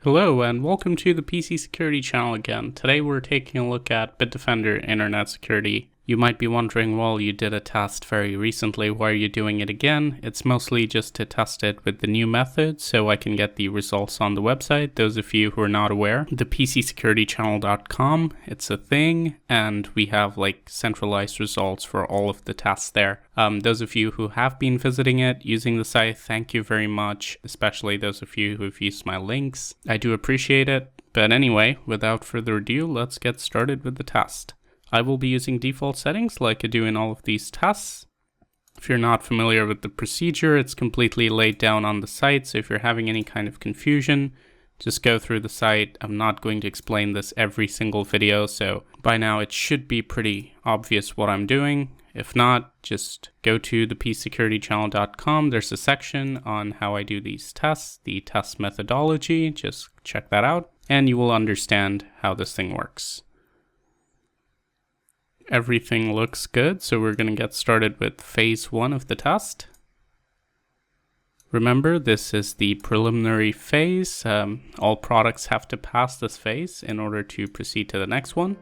Hello and welcome to the PC Security channel again. Today we're taking a look at Bitdefender Internet Security. You might be wondering, well, you did a test very recently, why are you doing it again? It's mostly just to test it with the new method so I can get the results on the website. Those of you who are not aware, the PCSecurityChannel.com, it's a thing, and we have like centralized results for all of the tests there. Those of you who have been visiting it, using the site, thank you very much, especially those of you who have used my links. I do appreciate it. But anyway, without further ado, let's get started with the test. I will be using default settings like I do in all of these tests. If you're not familiar with the procedure, it's completely laid down on the site, so if you're having any kind of confusion, just go through the site. I'm not going to explain this every single video, so by now it should be pretty obvious what I'm doing. If not, just go to the PCSecurityChannel.com. There's a section on how I do these tests, the test methodology. Just check that out, and you will understand how this thing works. Everything looks good, so we're going to get started with phase 1 of the test. Remember, this is the preliminary phase. All products have to pass this phase in order to proceed to the next one.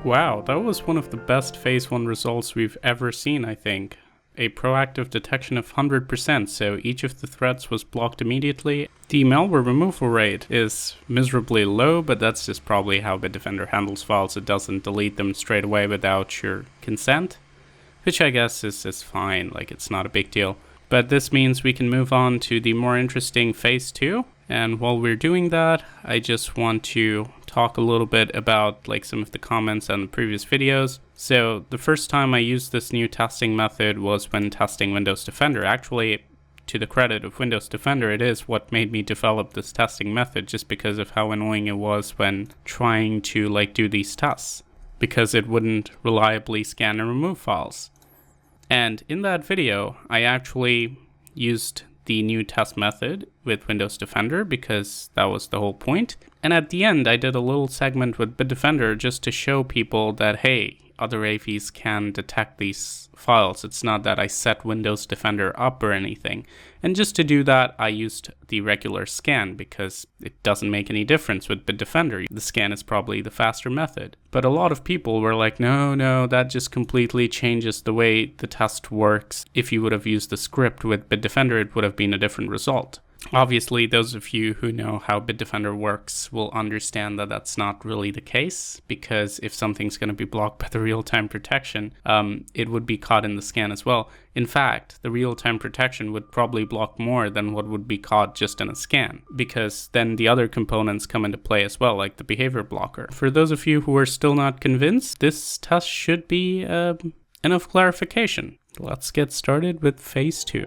Wow, that was one of the best phase 1 results we've ever seen, I think. A proactive detection of 100%, so each of the threats was blocked immediately. The malware removal rate is miserably low, but that's just probably how Bitdefender handles files. It doesn't delete them straight away without your consent, which I guess is fine, like it's not a big deal. But this means we can move on to the more interesting phase 2. And while we're doing that, I just want to talk a little bit about like some of the comments on the previous videos. So the first time I used this new testing method was when testing Windows Defender. Actually, to the credit of Windows Defender, it is what made me develop this testing method, just because of how annoying it was when trying to like do these tests, because it wouldn't reliably scan and remove files. And in that video, I actually used the new test method with Windows Defender because that was the whole point. And at the end, I did a little segment with Bitdefender just to show people that, hey, other AVs can detect these files. It's not that I set Windows Defender up or anything. And just to do that, I used the regular scan because it doesn't make any difference with Bitdefender. The scan is probably the faster method. But a lot of people were like, no, that just completely changes the way the test works. If you would have used the script with Bitdefender, it would have been a different result. Obviously, those of you who know how Bitdefender works will understand that that's not really the case, because if something's going to be blocked by the real-time protection, it would be caught in the scan as well. In fact, the real-time protection would probably block more than what would be caught just in a scan, because then the other components come into play as well, like the behavior blocker. For those of you who are still not convinced, this test should be enough clarification. Let's get started with phase 2.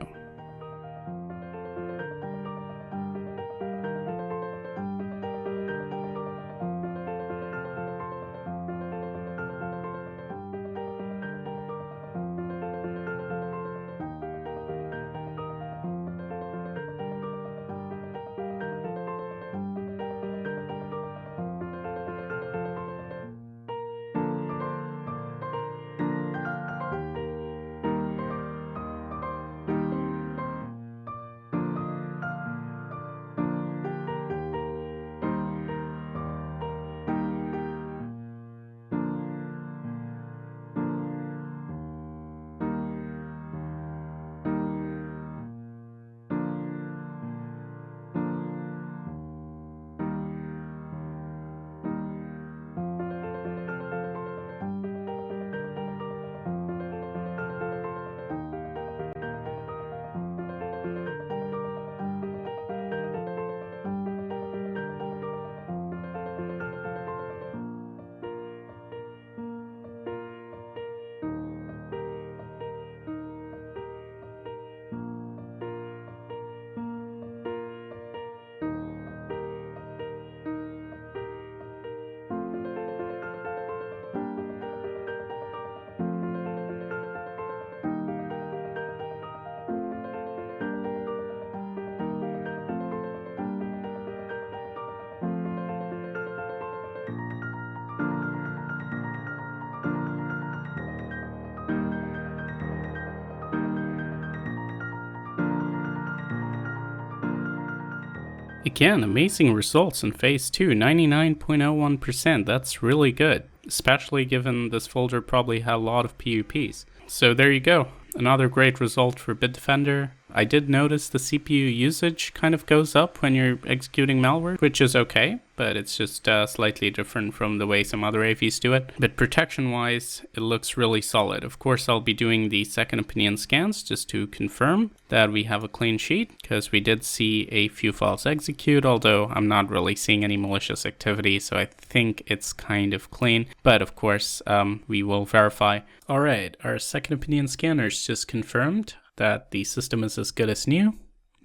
Again, amazing results in phase 2, 99.01%. That's really good, especially given this folder probably had a lot of PUPs. So there you go, another great result for Bitdefender. I did notice the CPU usage kind of goes up when you're executing malware, which is okay, but it's just slightly different from the way some other AVs do it. But protection-wise, it looks really solid. Of course, I'll be doing the second opinion scans just to confirm that we have a clean sheet, because we did see a few files execute, although I'm not really seeing any malicious activity, so I think it's kind of clean. But of course, we will verify. Alright, our second opinion scanners just confirmed that the system is as good as new,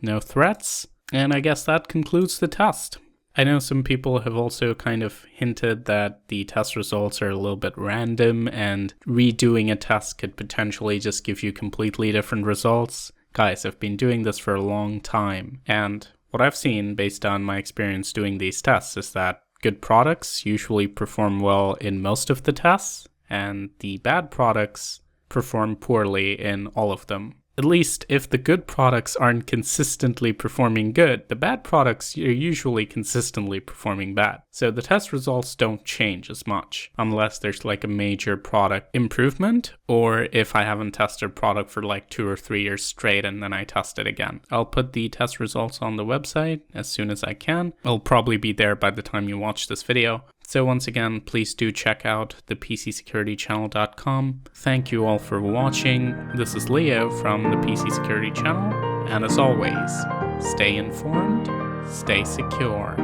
no threats, and I guess that concludes the test. I know some people have also kind of hinted that the test results are a little bit random and redoing a test could potentially just give you completely different results. Guys, I've been doing this for a long time, and what I've seen based on my experience doing these tests is that good products usually perform well in most of the tests, and the bad products perform poorly in all of them. At least if the good products aren't consistently performing good, the bad products are usually consistently performing bad. So the test results don't change as much unless there's like a major product improvement, or if I haven't tested a product for like 2 or 3 years straight and then I test it again. I'll put the test results on the website as soon as I can. I'll probably be there by the time you watch this video. So once again, please do check out the PCSecurityChannel.com. Thank you all for watching. This is Leo from the PC Security Channel, and as always, stay informed, stay secure.